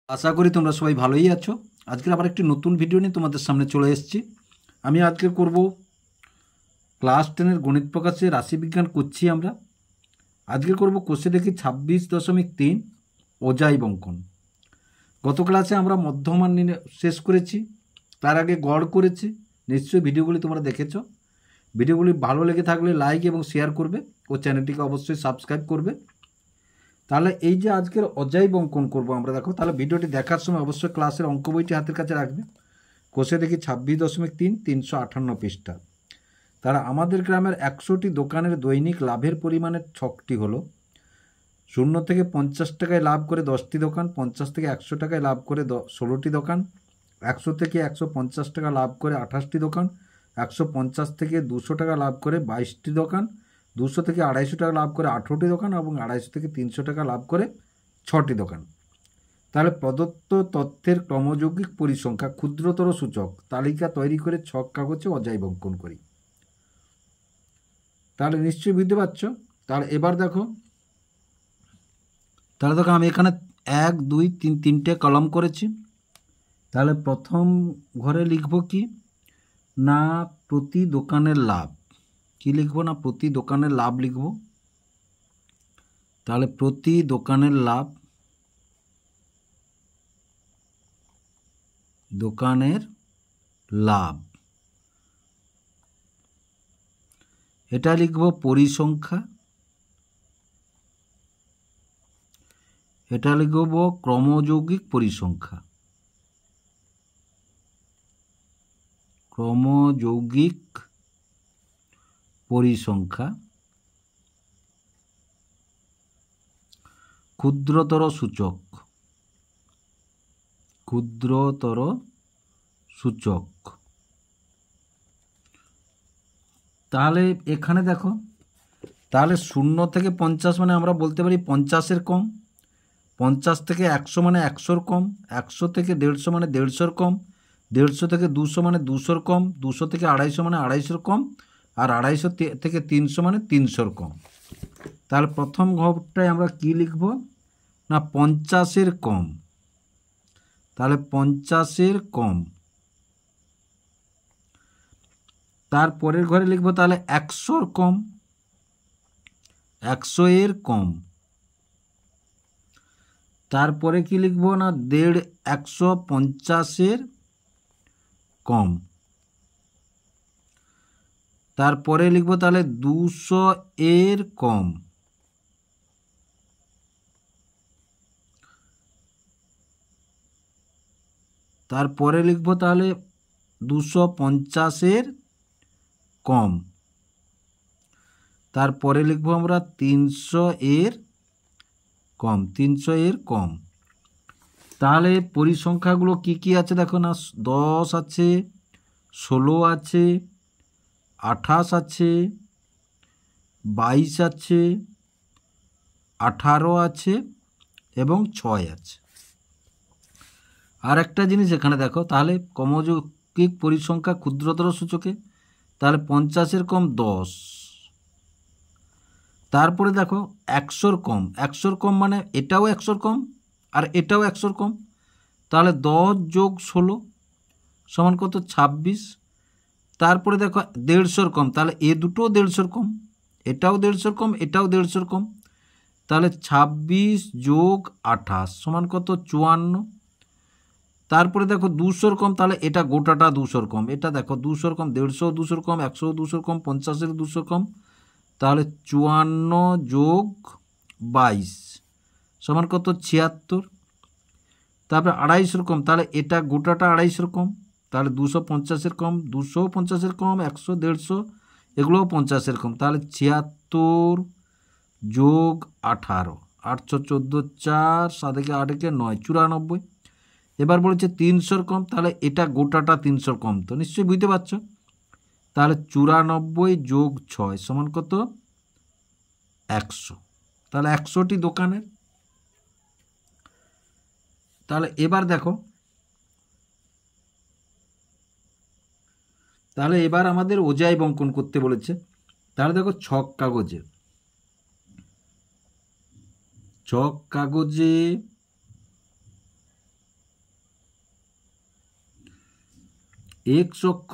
আশা করি তোমরা সবাই ভালোই আছো। আজকে আবার একটি নতুন ভিডিও নিয়ে তোমাদের সামনে চলে এসেছি। আমি আজকে করব ক্লাস 10-এর গণিত প্রকাশে রাশিবিজ্ঞান করছি আমরা। আজকে করব কোষে দেখি 26.3 অজাই বঙ্কন। গত ক্লাসে আমরা মধ্যমান শেষ করেছি, তার আগে গড় করেছি। নিশ্চয়ই ভিডিওগুলি তোমরা দেখেছো। ভিডিওগুলি ভালো লেগে থাকলে লাইক এবং শেয়ার করবে ও চ্যানেলটিকে অবশ্যই সাবস্ক্রাইব করবে। তাহলে এই যে আজকের অজাই বঙ্কন করব আমরা, দেখো তাহলে ভিডিওটি দেখার সময় অবশ্যই ক্লাসের অঙ্ক বইটি হাতের কাছে রাখবে। কোষে দেখি 26.3 358 পৃষ্ঠা। তারা আমাদের গ্রামের 100টি দোকানের দৈনিক লাভের পরিমাণের ছকটি হলো 0 থেকে 50 টাকায় লাভ করে 10টি দোকান, 50 থেকে 100 টাকায় লাভ করে 16টি দোকান, 100 থেকে 150 টাকা লাভ করে 28টি দোকান, 150 থেকে 200 টাকা লাভ করে 22টি দোকান, 200 থেকে 250 টাকা লাভ করে 18টি দোকান এবং 250 থেকে 300 টাকা লাভ করে 6টি দোকান। তাহলে প্রদত্ত তথ্যের ক্রমযৌগিক পরিসংখ্যা ক্ষুদ্রতর সূচক তালিকা তৈরি করে ছক কাগজে অজাই বঙ্কন করি। তাহলে নিশ্চয়ই বুঝতে পারছো। তাহলে এবার দেখো, আমি এখানে 1 2 3 তিনটে কলম করেছি। তাহলে প্রথম ঘরে লিখব কি না, প্রতি দোকানের লাভ। কি লিখব না, প্রতি দোকানের লাভ লিখব। তাহলে প্রতি দোকানের লাভ, দোকানের লাভ, এটা লিখব পরিসংখ্যা। এটা লিখব ক্রমযৌগিক পরিসংখ্যা। ক্রমযৌগিক পরিসংখ্যা। ক্ষুদ্রতর সূচক, ক্ষুদ্রতর সূচক। তাহলে এখানে দেখো, তাহলে 0 থেকে 50 মানে আমরা বলতে পারি 50-এর কম, 50 থেকে 100 মানে 100-র কম, 100 থেকে 150 মানে 150-র কম, 150 থেকে 200 মানে 200-র কম, 200 থেকে 250 মানে 250-র কম, আর 250 থেকে 300 মানে 300-র কম। তাহলে প্রথম ঘরটায় আমরা কি লিখব না, 50-এর কম। তাহলে 50-এর কম। তারপরের ঘরে লিখব তাহলে 100-র কম, 100-এর কম। তারপরে কি লিখব না, 150-এর কম। তারপরে লিখব তাহলে 200-এর কম। তারপরে লিখব তাহলে 250-এর কম। তারপরে লিখব আমরা 300-এর কম, 300-এর কম। তাহলে পরিসংখ্যাগুলো কি কি আছে দেখো না, 10 আছে, 16 আছে, 28 আছে, 22 আছে, 18 আছে এবং 6 আছে। আর একটা জিনিস এখানে দেখো, তাহলে ক্রমযৌগিক পরিসংখ্যা ক্ষুদ্রতর সূচকে, তাহলে 50-এর কম 10। তারপরে দেখো 100-র কম, 100-র কম মানে এটাও 100-র কম আর এটাও 100-র কম। তাহলে 10 যোগ 16 সমান কত, 26। তারপরে দেখো 150-র কম, তাহলে এ দুটোও 150-র কম, এটাও 150-র কম, এটাও 150-র কম। তাহলে 26 যোগ 28 সমান কত, 54। তারপরে দেখো 200-র কম, তাহলে এটা গোটাটা 200-র কম। এটা দেখো 200-র কম, 150 200-র কম, 100 200-র কম, 50-এর 200-র কম। তাহলে 54 যোগ 22 সমান কত, 76। তারপরে 250-র কম, তাহলে এটা গোটাটা 250-র কম। তাহলে 250-এর কম, 250-এর কম, 100 150 এগুলোও 50-এর কম। তাহলে 76 যোগ 18, 814 4 7 একে 8 একে 9, 94। এবার বলেছে 300-র কম, তাহলে এটা গোটাটা 300-র কম, তো নিশ্চয়ই বুঝতে পারছো। তাহলে 94 যোগ 6 সমান কত, 100। তাহলে 100টি দোকানের। তাহলে এবার দেখো, তাহলে এবার আমাদের অজাই বঙ্কন করতে বলেছে। তাহলে দেখো ছক কাগজে, ছক কাগজে এক্স অক্ষ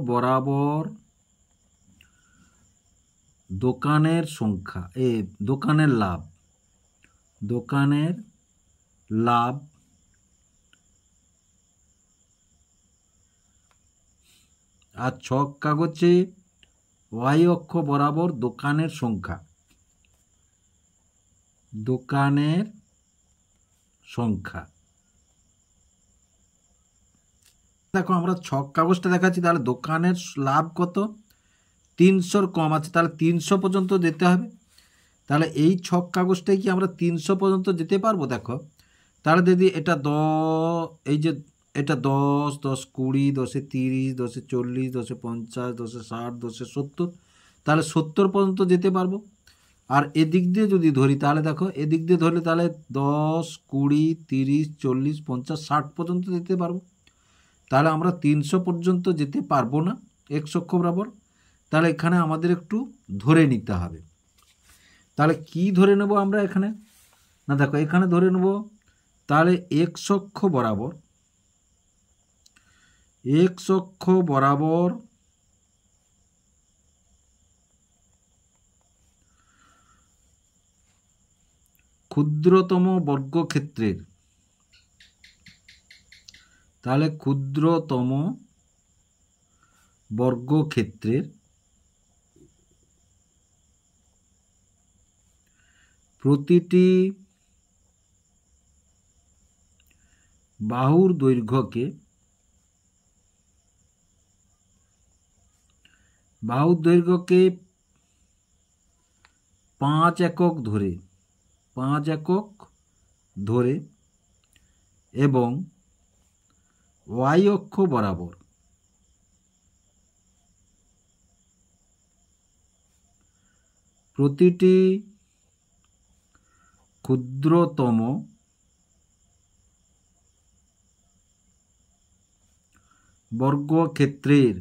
বরাবর দোকানের সংখ্যা দোকানের লাভ আর ছক কাগজে ওয়াই অক্ষ বরাবর দোকানের সংখ্যা দেখো আমরা ছক কাগজটা দেখাচ্ছি, তাহলে দোকানের লাভ কত, 300-র কম আছে, তাহলে 300 পর্যন্ত যেতে হবে। তাহলে এই ছক কাগজটাই কি আমরা 300 পর্যন্ত যেতে পারবো? দেখো তাহলে যদি এটা এটা 10, 10, 20, 10, 30, 10, 40, 10, 50, 10, 60, 10, 70, তাহলে 70 পর্যন্ত যেতে পারবো। আর এদিক দিয়ে যদি ধরি তাহলে দেখো এদিক দিয়ে ধরলে তাহলে 10, 20, 30, 40, 50, 60 পর্যন্ত যেতে পারবো। তাহলে আমরা 300 পর্যন্ত যেতে পারবো না এক্স অক্ষ বরাবর। তাহলে এখানে আমাদের একটু ধরে নিতে হবে। তাহলে কি ধরে নেব আমরা এখানে? না দেখো এখানে ধরে নেব তাহলে এক্স অক্ষ বরাবর ক্ষুদ্রতম বর্গক্ষেত্রের, তাহলে ক্ষুদ্রতম বর্গক্ষেত্রের প্রতিটি বাহুর দৈর্ঘ্যকে 5 একক ধরে এবং ওয়াই অক্ষ বরাবর প্রতিটি ক্ষুদ্রতম বর্গক্ষেত্রের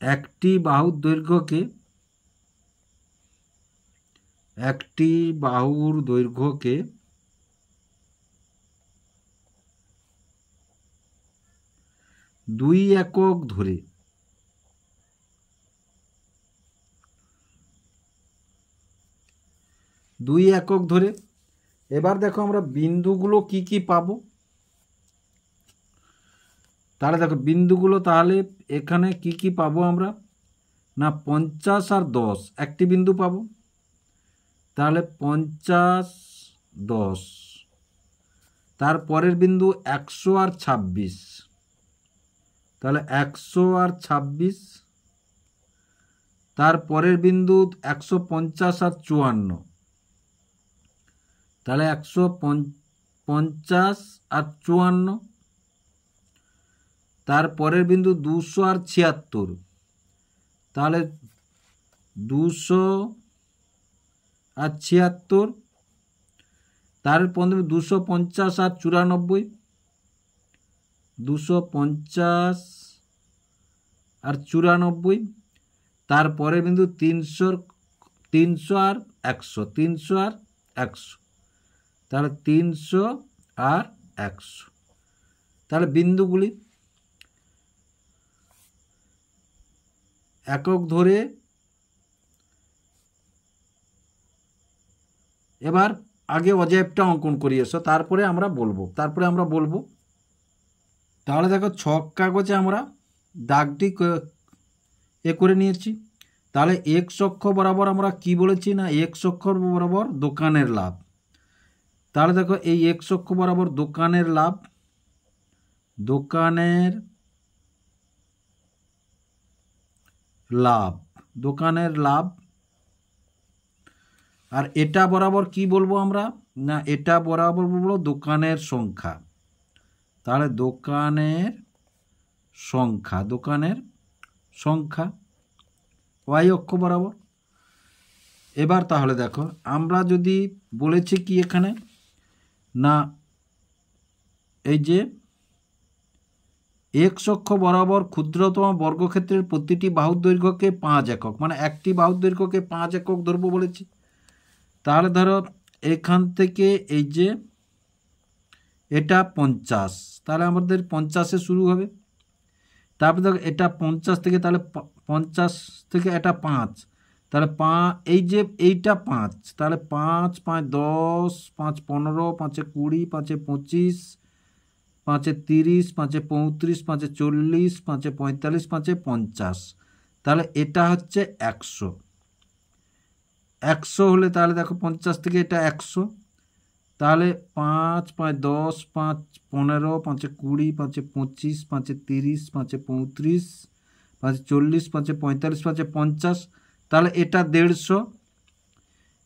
একটি বাহুর দৈর্ঘ্যকে 2 একক ধরে এবার দেখো আমরা বিন্দুগুলো কি কি পাবো। তাহলে দেখো বিন্দুগুলো, তাহলে এখানে কি কি পাবো আমরা? না 50 আর 10 একটি বিন্দু পাবো। তাহলে 50, 10, তারপরের বিন্দু 100 আর 26, তাহলে 100 আর 26, তারপরের বিন্দু 150 আর 54, তাহলে 150 আর 54, তারপরের বিন্দু 200 আর 76, তাহলে 200 আর 76, তারপর 250 আর 94, 250 আর 94, তারপরে বিন্দু 300 আর 100, 300 আর 100, তাহলে 300 আর 100। তাহলে বিন্দুগুলি একক ধরে এবার আগে অজেবটা অঙ্কন করি এসো, তারপরে আমরা বলবো। তাহলে দেখো ছক কাগজে আমরা দাগটি করে নিয়েছি। তাহলে এক্স অক্ষ বরাবর আমরা কি বলেছি? না এক্স অক্ষ বরাবর দোকানের লাভ। তাহলে দেখো এই এক্স অক্ষ বরাবর দোকানের লাভ আর এটা বরাবর কি বলবো আমরা? না এটা বরাবর বলবো দোকানের সংখ্যা। তাহলে দোকানের সংখ্যা ওয়াই অক্ষ বরাবর। এবার তাহলে দেখো আমরা যদি বলেছি কি এখানে, না এই যে এক্স অক্ষ বরাবর ক্ষুদ্রতম বর্গক্ষেত্রের প্রতিটি বাহুর দৈর্ঘ্যকে 5 একক, মানে একটি বাহুর দৈর্ঘ্যকে 5 একক ধরবো বলেছি। তাহলে ধরো এখান থেকে এই যে এটা 50, তাহলে আমাদের 50-এ শুরু হবে। তারপরে দেখো এটা 50 থেকে, তাহলে 50 থেকে এটা 5, তাহলে এই যে এইটা 5, তাহলে 5 5 10, 5 15, 5 20, 5 25, 5 30, 5 35, 5 40, 5 45, 5 50, তাহলে এটা হচ্ছে 100। 100 হলে তাহলে দেখো 50 থেকে এটা 100, তাহলে 5 5 10, 5 15, 5 20, 5 25, 5 30, 5 35, 5 40, 5 45, 5 50, তাহলে এটা 150,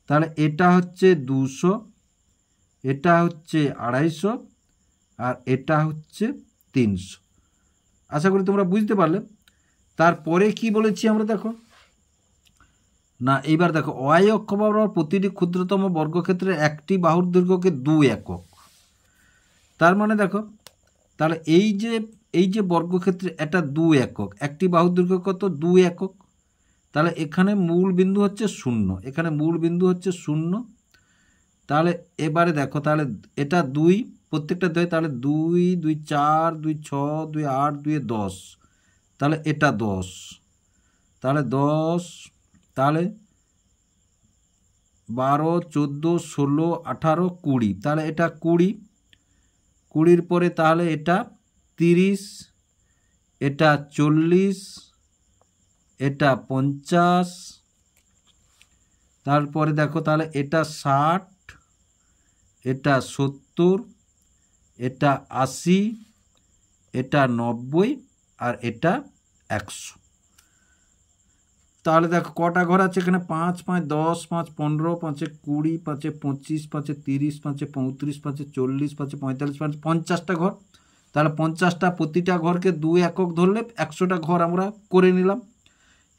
তাহলে এটা হচ্ছে 200, এটা হচ্ছে 250, আর এটা হচ্ছে 300। আশা করি তোমরা বুঝতে পারলে। তারপরে কি বলেছি আমরা দেখো না, এইবার দেখো ওয়াই অক্ষ বরাবর প্রতিটি ক্ষুদ্রতম বর্গক্ষেত্রের একটি বাহুর দৈর্ঘ্যকে 2 একক। তার মানে দেখো তাহলে এই যে বর্গক্ষেত্রে এটা 2 একক, একটি বাহুর দৈর্ঘ্য কত? 2 একক। তাহলে এখানে মূল বিন্দু হচ্ছে 0, এখানে মূল বিন্দু হচ্ছে 0। তাহলে এবারে দেখো তাহলে এটা 2, প্রত্যেকটা 2, তাহলে 2 2 4 2 6 2 8 2 10, তাহলে এটা 10, তাহলে 10, তাহলে 12 14 16 18 20, তাহলে এটা 20, 20-র পরে তাহলে এটা 30, এটা 40, এটা 50, তারপরে দেখো তাহলে এটা 60, এটা 70, এটা 80, এটা 90, আর এটা 100। তাহলে দেখো কটা ঘর আছে এখানে? 5 5 10, 5 15, 5 20, 5 25, 5 30, 5 35, 5 40, 5 45, 5 50টা ঘর। তাহলে 50টা, প্রতিটা ঘরকে 2 একক ধরলে 100টা ঘর আমরা করে নিলাম।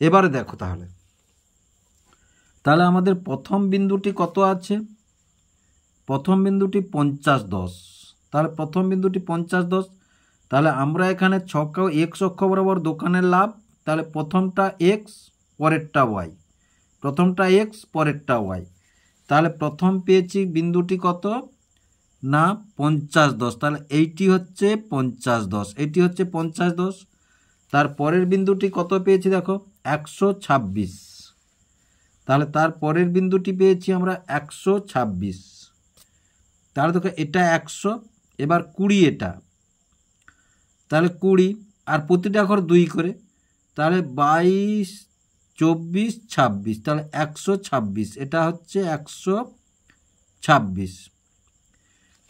এবারে দেখো তাহলে আমাদের প্রথম বিন্দুটি কত আছে? প্রথম বিন্দুটি 50 10, তাহলে প্রথম বিন্দুটি 50 10, তাহলে আমরা এখানে এক্স অক্ষ বরাবর দোকানের লাভ, তাহলে প্রথমটা এক্স পরেরটা ওয়াই, প্রথমটা এক্স পরেরটা ওয়াই, তাহলে প্রথম পেয়েছি বিন্দুটি কত না 50 10, তাহলে এইটি হচ্ছে 50 10, এইটি হচ্ছে 50 10। তার পরের বিন্দুটি কত পেয়েছি দেখো 126, তাহলে তার পরের বিন্দুটি পেয়েছি আমরা 126, তাহলে দেখো এটা 100, এবার 20 এটা, তাহলে 20, আর প্রতিটা ঘর 2 করে, তাহলে 22 24 26, তাহলে 126, এটা হচ্ছে 126।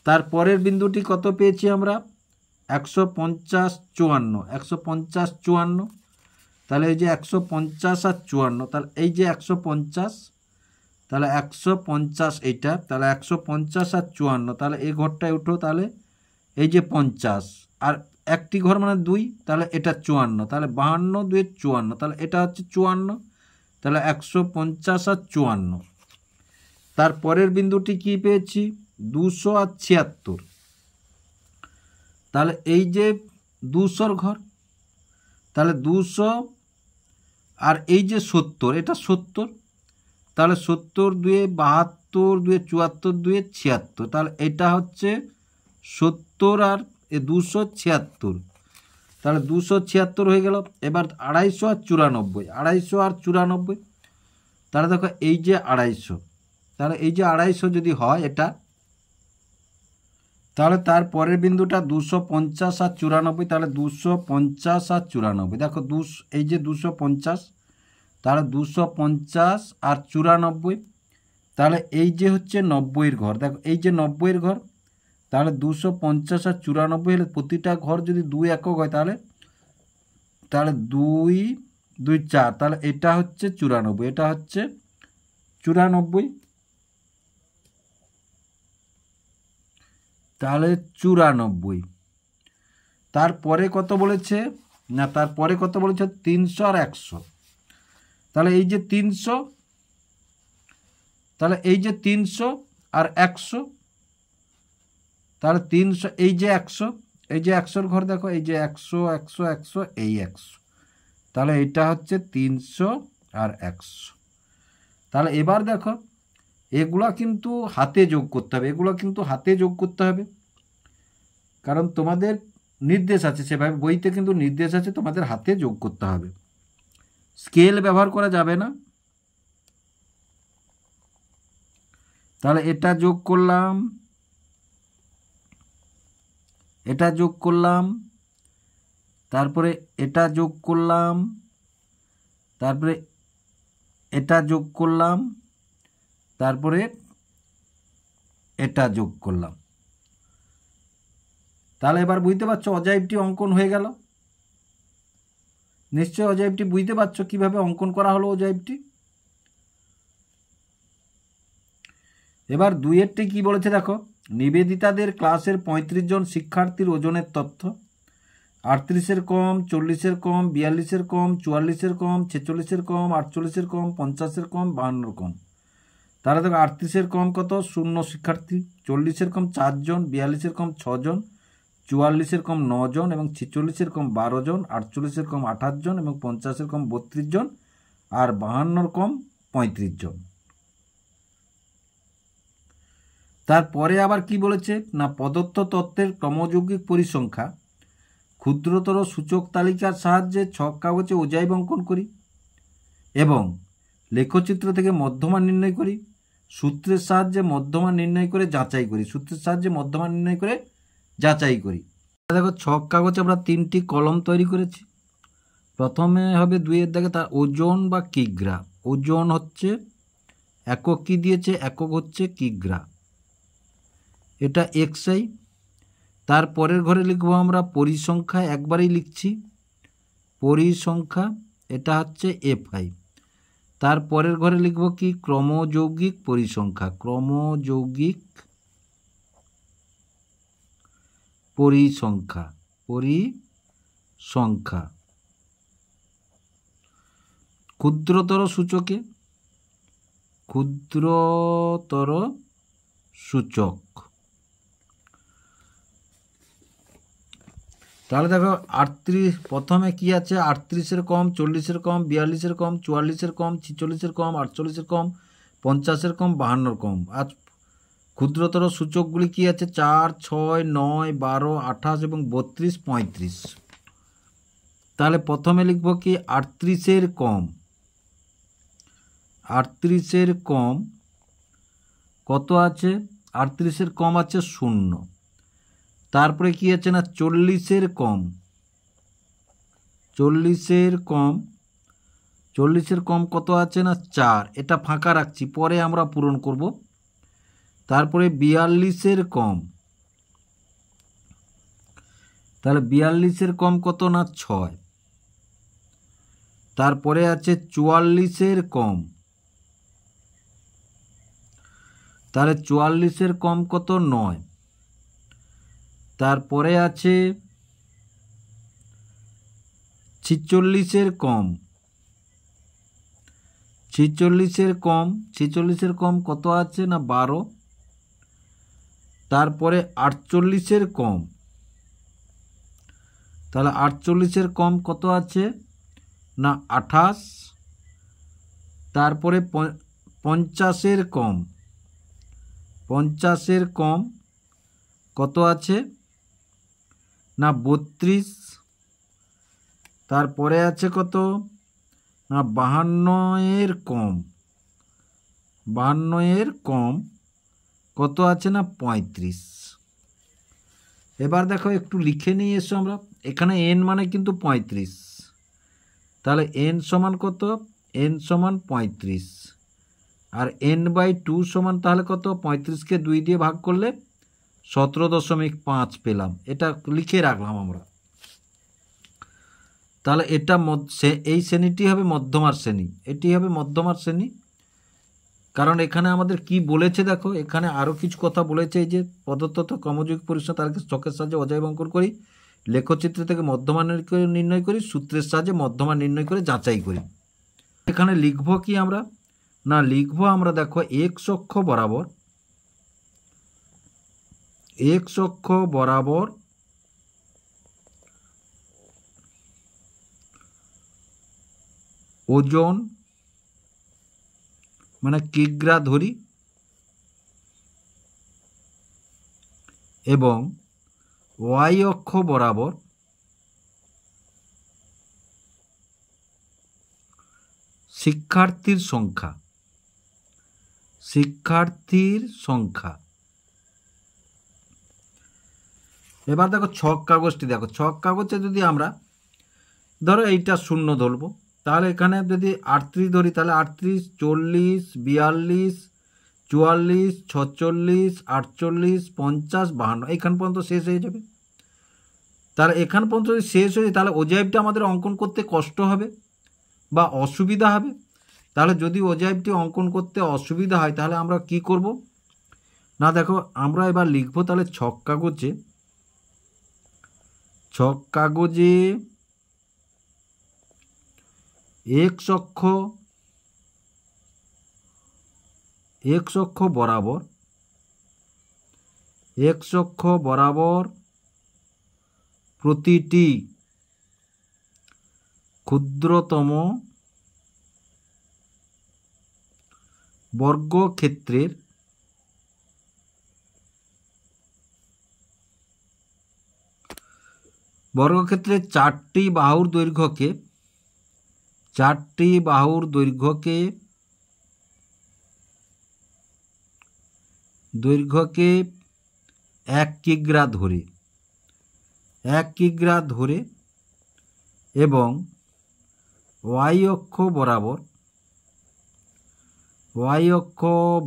তারপরের বিন্দুটি কত পেয়েছি আমরা 150 54, 150 54, তাহলে এই যে 150 আর 54, তাহলে এই যে 150, তাহলে 150 এইটা, তাহলে 150 আর 54, তাহলে এই ঘরটায় উঠো, তাহলে এই যে 50, আর একটি ঘর মানে 2, তাহলে এটা 54, তাহলে 52 2 54, তাহলে এটা হচ্ছে 54, তাহলে 150 আর 54। তারপরের বিন্দুটি কি পেয়েছি 200 আর 76, তাহলে এই যে 200 ঘর, তাহলে 200, আর এই যে 70, এটা 70, তাহলে 70 2 72 2 74 2 76, তাহলে এটা হচ্ছে 70 আর 276, তাহলে 276 হয়ে গেল। এবার 250 আর 94, 250 আর 94, তাহলে দেখো এই যে 250, তাহলে এই যে 250 যদি হয় এটা, তাহলে তার পরের বিন্দুটা 250 আর 94, তাহলে 250 আর 94, দেখো এই যে 250, তাহলে 250 আর 94, তাহলে এই যে হচ্ছে 90-এর ঘর, দেখো এই যে 90-এর ঘর, তাহলে 250 আর 94 হলে প্রতিটা ঘর যদি 2 একক হয়, তাহলে 2 2 4, তাহলে এটা হচ্ছে 94, এটা হচ্ছে 94, তাহলে 94। তারপরে কত বলেছে না, তারপরে কত বলেছে 300 আর 100, তাহলে এই যে 300, তাহলে এই যে 300 আর 100, তাহলে 300, এই যে 100, এই যে 100-র ঘর দেখো, এই যে 100 100 100, এই 100, তাহলে এটা হচ্ছে 300 আর 100। তাহলে এবার দেখো এগুলা কিন্তু হাতে যোগ করতে হবে, এগুলো কিন্তু হাতে যোগ করতে হবে, কারণ তোমাদের নির্দেশ আছে, সেভাবে বইতে কিন্তু নির্দেশ আছে তোমাদের হাতে যোগ করতে হবে, স্কেল ব্যবহার করা যাবে না। তাহলে এটা যোগ করলাম, এটা যোগ করলাম, তারপরে এটা যোগ করলাম, তারপরে এটা যোগ করলাম, তারপরে এটা যোগ করলাম। তাহলে এবার বুঝতে পারছো অজাইবটি অঙ্কন হয়ে গেল। নিশ্চয় অজাইবটি বুঝতে পারছো কিভাবে অঙ্কন করা হলো অজাইবটি। এবার দুইয়েরটি কি বলেছে দেখো, নিবেদিতাদের ক্লাসের 35 জন শিক্ষার্থীর ওজনের তথ্য, 38-এর কম, 40-এর কম, 42-এর কম, 44-এর কম, 46-এর কম, 48-এর কম, 50-এর কম, 52-এর কম। তাহলে দেখো 38-এর কম কত, 0 শিক্ষার্থী, 40-এর কম 4 জন, 42-এর কম 6 জন, 44-এর কম 9 জন এবং 46-এর কম 12 জন, 48-এর কম 28 জন এবং 50-এর কম 32 জন আর 52-এর কম 35 জন। তারপরে আবার কি বলেছে না, প্রদত্ত তথ্যের ক্রমযৌগিক পরিসংখ্যা ক্ষুদ্রতর সূচক তালিকার সাহায্যে ছক কাগজে অজাইব অঙ্কন করি এবং লেখচিত্র থেকে মধ্যমান নির্ণয় করি, সূত্রের সাহায্যে মধ্যমান নির্ণয় করে যাচাই করি, সূত্রের সাহায্যে মধ্যমান নির্ণয় করে যাচাই করি। দেখো ছক কাগজে আমরা 3টি কলম তৈরি করেছি। প্রথমে হবে 2-এর দাগে তার ওজন বা কিগ্রা, ওজন হচ্ছে একক, কি দিয়েছে একক হচ্ছে কিগ্রা, এটা এক্সআই। তারপরের ঘরে লিখবো আমরা পরিসংখ্যা, একবারেই লিখছি পরিসংখ্যা, এটা হচ্ছে এফআই। তারপরের ঘরে লিখব কি ক্রমযৌগিক পরিসংখ্যা, ক্রমযৌগিক পরিসংখ্যা, পরিসংখ্যা। ক্ষুদ্রতর সূচকে, ক্ষুদ্রতর সূচক। তাহলে দেখো 38 প্রথমে কি আছে, 38-এর কম, 40-এর কম, 42-এর কম, 44-এর কম, 46-এর কম, 48-এর কম, 50-এর কম, 52-এর কম। আর ক্ষুদ্রতর সূচকগুলি কি আছে, 4, 6, 9, 12, 28 এবং 32, 35। তাহলে প্রথমে লিখব কি 38-এর কম, 38-এর কম কত আছে, 38-এর কম আছে 0। তারপরে কি আছে না 40-এর কম, 40-এর কম, 40-এর কম কত আছে না 4, এটা ফাঁকা রাখছি পরে আমরা পূরণ করব। তারপরে 42-এর কম, তাহলে 42-এর কম কত না 6। তারপরে আছে 44-এর কম, তাহলে 44-এর কম কত 9। তারপরে আছে 46-এর কম, 46-এর কম, 46-এর কম কত আছে না 12। তারপরে 48-এর কম, তাহলে 48-এর কম কত আছে না 28। তারপরে 50-এর কম, 50-এর কম কত আছে না 32। তারপরে আছে কত না 52-এর কম, 52-এর কম কত আছে না 35। এবার দেখো একটু লিখে নিয়ে এসো আমরা, এখানে n মানে কিন্তু 35, তাহলে n সমান কত, n সমান 35 আর n/2 সমান তাহলে কত, 35-কে 2 দিয়ে ভাগ করলে 17.5 পেলাম, এটা লিখে রাখলাম আমরা। তাহলে এটা এই শ্রেণীটি হবে মধ্যমার শ্রেণী, এটি হবে মধ্যমার শ্রেণী। কারণ এখানে আমাদের কি বলেছে দেখো, এখানে আরও কিছু কথা বলেছে, এই যে প্রদত্ত ক্রমযৌগিক পরিসংখ্যা তাকে ছকের সাহায্যে অজাইব অঙ্কন করি, লেখচিত্র থেকে মধ্যমান নির্ণয় করি, সূত্রের সাহায্যে মধ্যমান নির্ণয় করে যাচাই করি। এখানে লিখব কি আমরা না, লিখব আমরা দেখো এক্স অক্ষ বরাবর, এক্স অক্ষ বরাবর ওজন মানে কিগ্রা ধরি, এবং ওয়াই অক্ষ বরাবর শিক্ষার্থীর সংখ্যা। এবার দেখো ছক কাগজটি দেখো, ছক কাগজে যদি আমরা ধরো এইটা 0 ধরবো, তাহলে এখানে যদি 38 ধরি তাহলে 38, 40, 42, 44, 46, 48, 50, 52 এইখান পর্যন্ত শেষ হয়ে যাবে। তাহলে এখান পর্যন্ত যদি শেষ হয়ে যায় তাহলে ওজাইবটা আমাদের অঙ্কন করতে কষ্ট হবে বা অসুবিধা হবে। তাহলে যদি ওজাইবটি অঙ্কন করতে অসুবিধা হয় তাহলে আমরা কি করব না, দেখো আমরা এবার লিখব তাহলে ছক কাগজে এক্স অক্ষ বরাবর প্রতিটি ক্ষুদ্রতম বর্গক্ষেত্রের চারটি বাহুর দৈর্ঘ্যকে 1 কিগ্রা ধরে এবং ওয়াই অক্ষ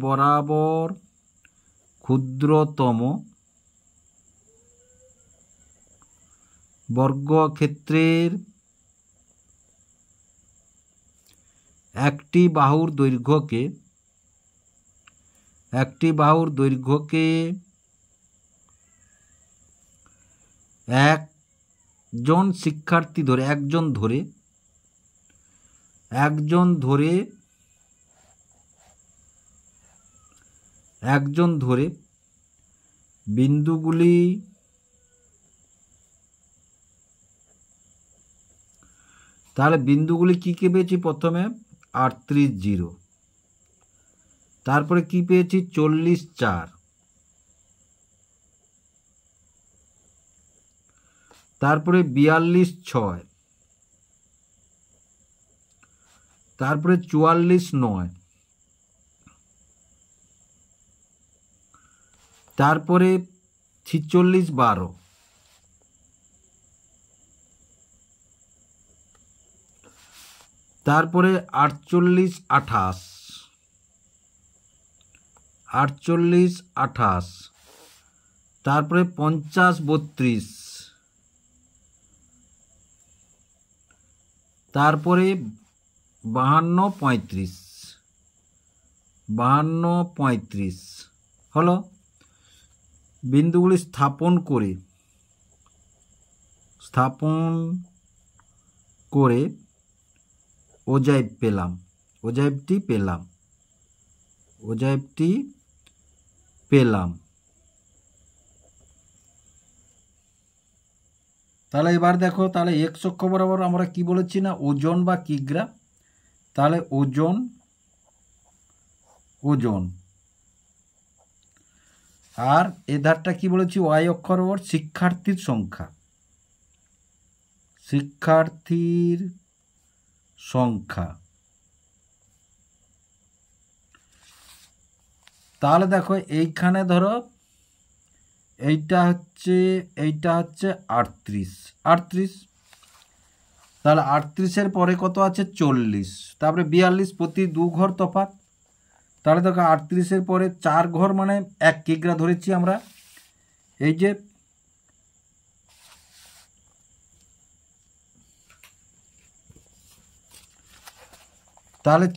বরাবর ক্ষুদ্রতম বর্গক্ষেত্রের একটি বাহুর দৈর্ঘ্যকে একজন শিক্ষার্থী ধরে বিন্দুগুলি তাহলে বিন্দুগুলি কি পেয়েছি, প্রথমে 38, 0, তারপরে কি পেয়েছি 40, 4, তারপরে 42, 6, তারপরে 44, 9, তারপরে 46, 12, তারপরে 48, 28, তারপরে 50, 32, তারপরে 52, 35 হলো। বিন্দুগুলি স্থাপন করে ওজাইবটি পেলাম। তাহলে এবার দেখো, তাহলে এক্স অক্ষ বরাবর আমরা কি বলেছি না, ওজন বা কিগ্রা। তাহলে ওজন আর এ ধারটা কি বলেছি, ওয়াই অক্ষ বরাবর শিক্ষার্থীর সংখ্যা। তাহলে দেখো এইখানে ধরো এইটা হচ্ছে 38, তাহলে 38-এর পরে কত আছে 40, তারপরে 42, প্রতি 2 ঘর তফাৎ। তাহলে দেখো 38-এর পরে 4 ঘর মানে 1 কিগ্রা ধরেছি আমরা। এই যে তাহলে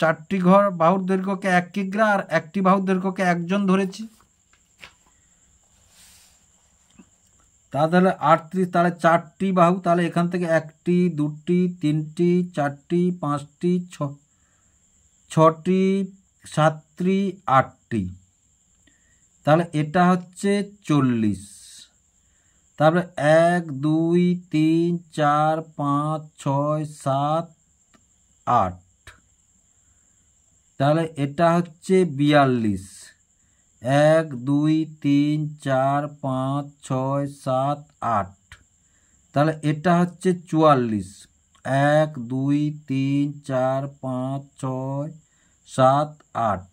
4টি ঘর বাহুর দৈর্ঘ্যকে 1 কিগ্রা আর একটি বাহুর দৈর্ঘ্যকে 1 জন ধরেছি। তাহলে 38, তাহলে 4টি বাহু, তাহলে এখান থেকে 1টি, 2টি, 3টি, 4টি, 5টি, 6টি, 7টি, 8টি, তাহলে এটা হচ্ছে 40। তারপরে 1, 2, 3, 4, 5, 6, 7, 8, তাহলে এটা হচ্ছে 42। 1 2 3 4 5 6 7 8, তাহলে এটা হচ্ছে 44। 1 2 3 4 5 6 7 8,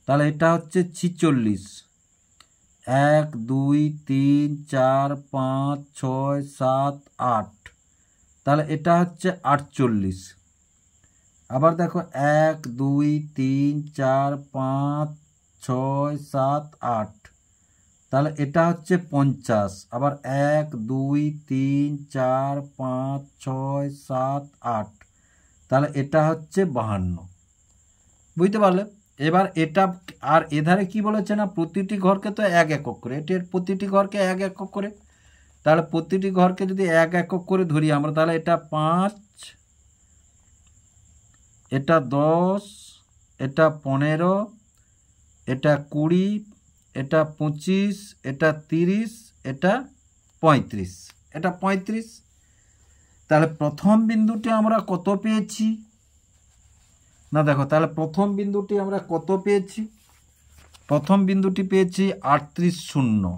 তাহলে এটা হচ্ছে 46। 1 2 3 4 5 6 7 8, তাহলে এটা হচ্ছে 48। আবার দেখো 1 2 3 4 5 6 7 8, তাহলে এটা হচ্ছে 50। আবার 1 2 3 4 5 6 7 8, তাহলে এটা হচ্ছে 52। বুঝতে পারলে? এবার এটা আর এধারে কি বলেছে না, প্রতিটি ঘরকে তো 1 একক করে, এটির প্রতিটি ঘরকে 1 একক করে, তাহলে প্রতিটি ঘরকে যদি 1 একক করে ধরি আমরা, তাহলে এটা 5, এটা 10, এটা 15, এটা 20, এটা 25, এটা 30, এটা 35, এটা 35। তাহলে প্রথম বিন্দুটি আমরা কত পেয়েছি না, দেখো তাহলে প্রথম বিন্দুটি আমরা কত পেয়েছি, প্রথম বিন্দুটি পেয়েছি 38 0।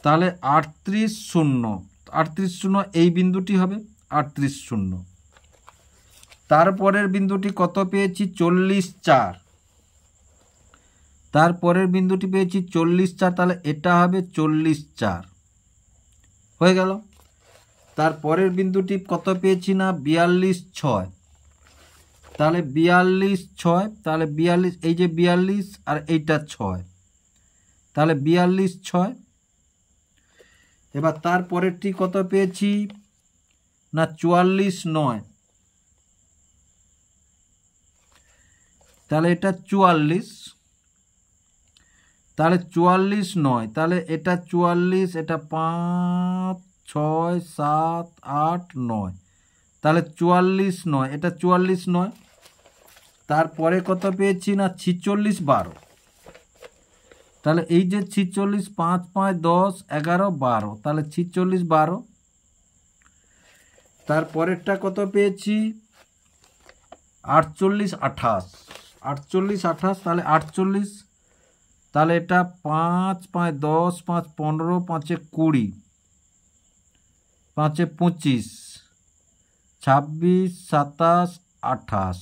তাহলে 38 0, 38 0 এই বিন্দুটি হবে 38 0। তারপরের বিন্দুটি কত পেয়েছি 40 4, তারপরের বিন্দুটি পেয়েছি 40 4, তাহলে এটা হবে 40 4 হয়ে গেল। তারপরের বিন্দুটি কত পেয়েছি না 42 6, তাহলে 42 6, তাহলে 42 এই যে 42 আর এইটা 6, তাহলে 42 6। এবার তারপরেরটি কত পেয়েছি না 44 9, তাহলে এটা 44, তাহলে 44 9, তাহলে এটা 44, এটা 5 6 7 8 9, তাহলে 44 9, এটা 44 9। তারপরে কত পেয়েছি না 46 12, তাহলে এই যে 46 5 5 10 11 12, তাহলে 46 12। তারপরেরটা কত পেয়েছি 48 28, 48 28, তাহলে 48, তাহলে এটা 5 5 10 5 15 5 20 5 25 26 27 28,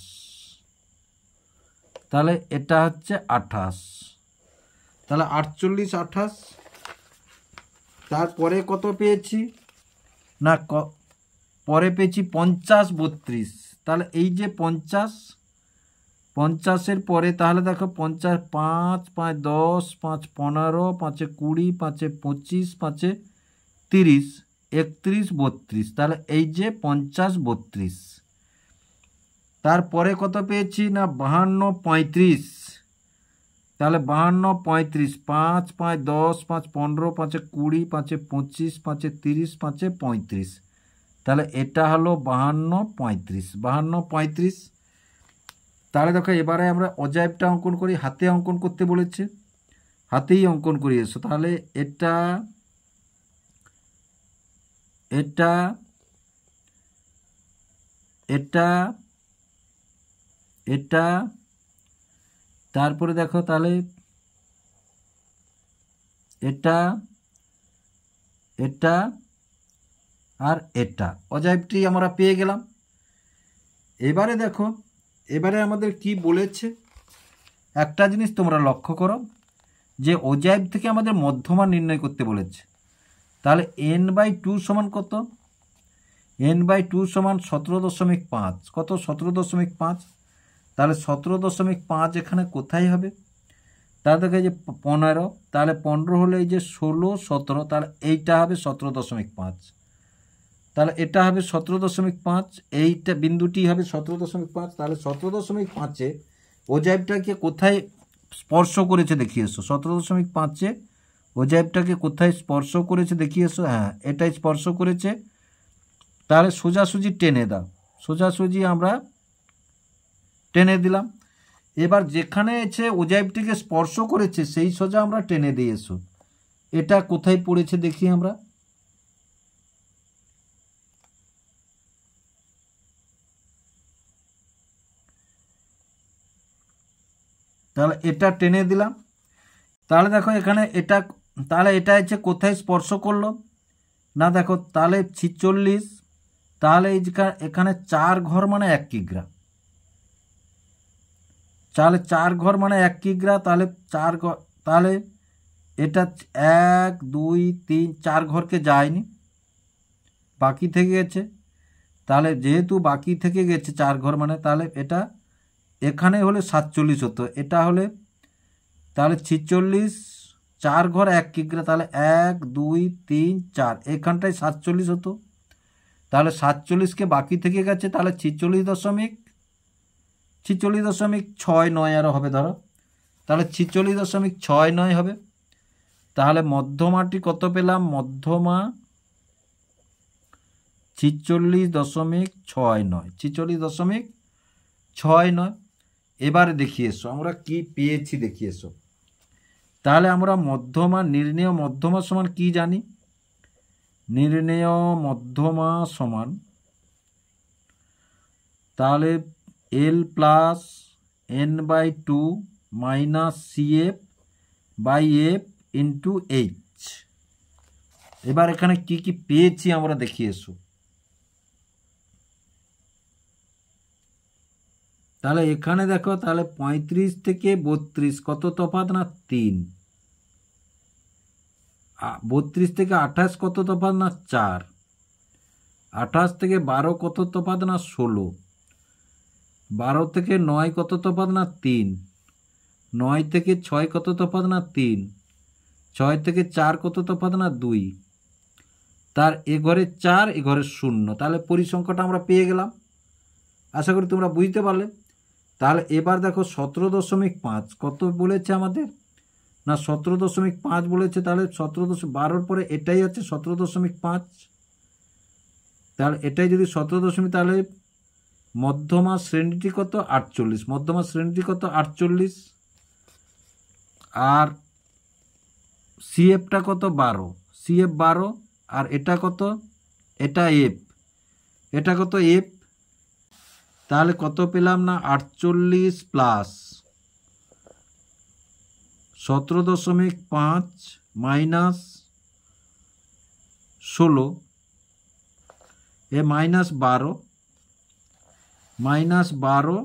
তাহলে এটা হচ্ছে 28, তাহলে 48 28। তারপরে কত পেয়েছি না পরে পেয়েছি 50 32, তাহলে এই যে 50, 50-এর পরে তাহলে দেখো 50 5 5 10 5 15 5 20 5 25 5 30 31 32, তাহলে এই যে 50 32। তারপরে কত পেয়েছি না 52 35, তাহলে 52 35 5 5 10 5 15 5 20 5 25 5 30 5 35, তাহলে এটা হলো 52 35, 52 35। তাহলে দেখো এবারে আমরা অজাইবটা অঙ্কন করি, হাতে অঙ্কন করতে বলেছে, হাতেই অঙ্কন করি এসো। তাহলে এটা এটা এটা এটা, তারপরে দেখো তাহলে এটা এটা আর এটা, অজাইবটি আমরা পেয়ে গেলাম। এবারে দেখো এবারে আমাদের কি বলেছে, একটা জিনিস তোমরা লক্ষ্য করো যে অজাইব থেকে আমাদের মধ্যমান নির্ণয় করতে বলেছে। তাহলে n/2 সমান কত, n/2 সমান 17.5, কত 17.5, তাহলে 17.5 এখানে কোথায় হবে, তাহলে দেখো এই যে 15, তাহলে 15 হলে এই যে 16 17, তাহলে এইটা হবে 17.5, তাহলে এটা হবে 17.5, এইটা বিন্দুটি হবে 17.5, তাহলে 17.5-এ অজাইবটাকে কোথায় স্পর্শ করেছে দেখিয়ে এসো, 17.5-এ অজাইবটাকে কোথায় স্পর্শ করেছে দেখিয়ে এসো, হ্যাঁ এটাই স্পর্শ করেছে। তাহলে সোজাসুজি টেনে দাও, সোজাসুজি আমরা টেনে দিলাম। এবার যেখানে এসে অজাইবটিকে স্পর্শ করেছে সেই সোজা আমরা টেনে দিয়ে এসো, এটা কোথায় পড়েছে দেখি আমরা, তাহলে এটা টেনে দিলাম। তাহলে দেখো এখানে এটা, তাহলে এটা হচ্ছে কোথায় স্পর্শ করলো না, দেখো তাহলে 46, তাহলে এই এখানে 4 ঘর মানে 1 কিগ্রা, তাহলে 4 ঘর মানে 1 কিগ্রা, তাহলে 4 ঘর, তাহলে এটা 1 2 3 4 ঘরকে যায়নি, বাকি থেকে গেছে। তাহলে যেহেতু বাকি থেকে গেছে 4 ঘর মানে, তাহলে এটা এখানে হলে 47 হতো, এটা হলে তাহলে 46, 4 ঘর 1 কিগ্রা, তাহলে 1 2 3 4, এখানটায় 47 হতো। তাহলে 47কে বাকি থেকে গেছে, তাহলে 46.69 আরও হবে ধরো, তাহলে 46.69 হবে। তাহলে মধ্যমাটি কত পেলাম, মধ্যমা 46.69, 46.69। এবারে দেখিয়ে এসো আমরা কি পেয়েছি, দেখিয়ে এসো। তাহলে আমরা মধ্যমা, নির্ণেয় মধ্যমা সমান কি জানি, নির্ণেয় মধ্যমা সমান, তাহলে L plus n/2 minus CF/F into H। এবার এখানে কি কি পেয়েছি আমরা দেখিয়ে এসো। তাহলে এখানে দেখো, তাহলে 35 থেকে 32 কত তফাৎ না 3, 32 থেকে 28 কত তফাৎ না 4, 28 থেকে 12 কত তফাৎ না 16, 12 থেকে 9 কত তফাৎ না 3, 9 থেকে 6 কত তফাৎ না 3, 6 থেকে 4 কত তফাৎ না 2, তার এ ঘরে 4 এ ঘরে 0, তাহলে পরিসংখ্যাটা আমরা পেয়ে গেলাম। আশা করি তোমরা বুঝতে পারলে। তাহলে এবার দেখো 17.5 কত বলেছে আমাদের না, 17.5 বলেছে, তাহলে 17.12 পরে এটাই আছে 17.5, তাহলে এটাই যদি 17 তাহলে মধ্যমা শ্রেণীটি কত 48, মধ্যমা শ্রেণীটি কত 48, আর CFটা কত 12, CF 12, আর এটা কত, এটা F, এটা কত F, তাহলে কত পেলাম না 48 plus 17.5 minus 16 a minus 12, minus 12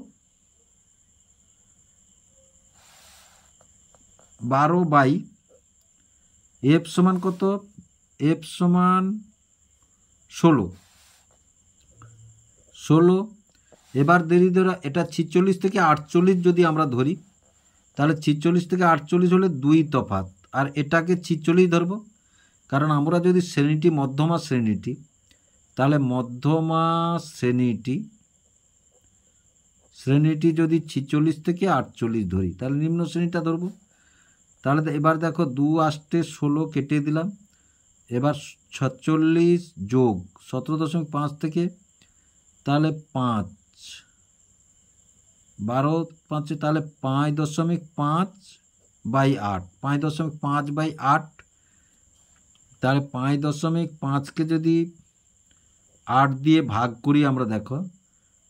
by F সমান কত, F সমান 16। এবার দেরি ধরা, এটা 46 থেকে 48 যদি আমরা ধরি, তাহলে 46 থেকে 48 হলে 2 তফাৎ, আর এটাকে 46 ধরবো, কারণ আমরা যদি শ্রেণীটি মধ্যমা শ্রেণীটি, তাহলে মধ্যমা শ্রেণীটি যদি 46 থেকে 48 ধরি, তাহলে নিম্ন শ্রেণীটা ধরবো। তাহলে এবার দেখো 2 আসতে 16 কেটে দিলাম, এবার 46 যোগ 17.5 থেকে, তাহলে 5, 12 5, তাহলে 5.5/8, 5.5/8, তাহলে 5.5কে যদি 8 দিয়ে ভাগ করি আমরা, দেখো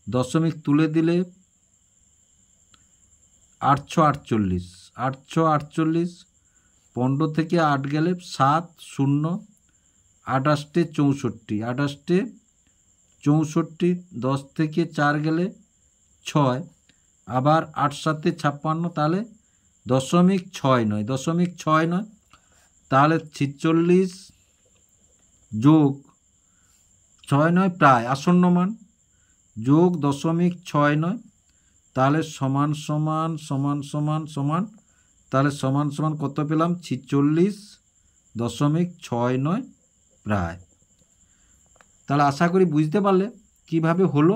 দশমিক তুলে দিলে 848, 848, 15 থেকে 8 গেলে 7, 0, 28 64, 28 64, 10 থেকে 4 গেলে 6, আবার 8 7 56, তাহলে 0.69, তাহলে 46 যোগ 69 প্রায় আসন্ন মান, যোগ 0.69, তাহলে সমান সমান সমান সমান সমান, তাহলে সমান সমান কত পেলাম 46.69 প্রায়। তাহলে আশা করি বুঝতে পারলে কিভাবে হলো।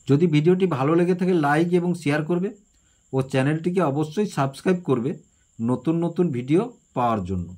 যদি ভিডিওটি ভালো লেগে থাকে লাইক এবং শেয়ার করবে, ও চ্যানেলটিকে অবশ্যই সাবস্ক্রাইব করবে নতুন নতুন ভিডিও পাওয়ার জন্য।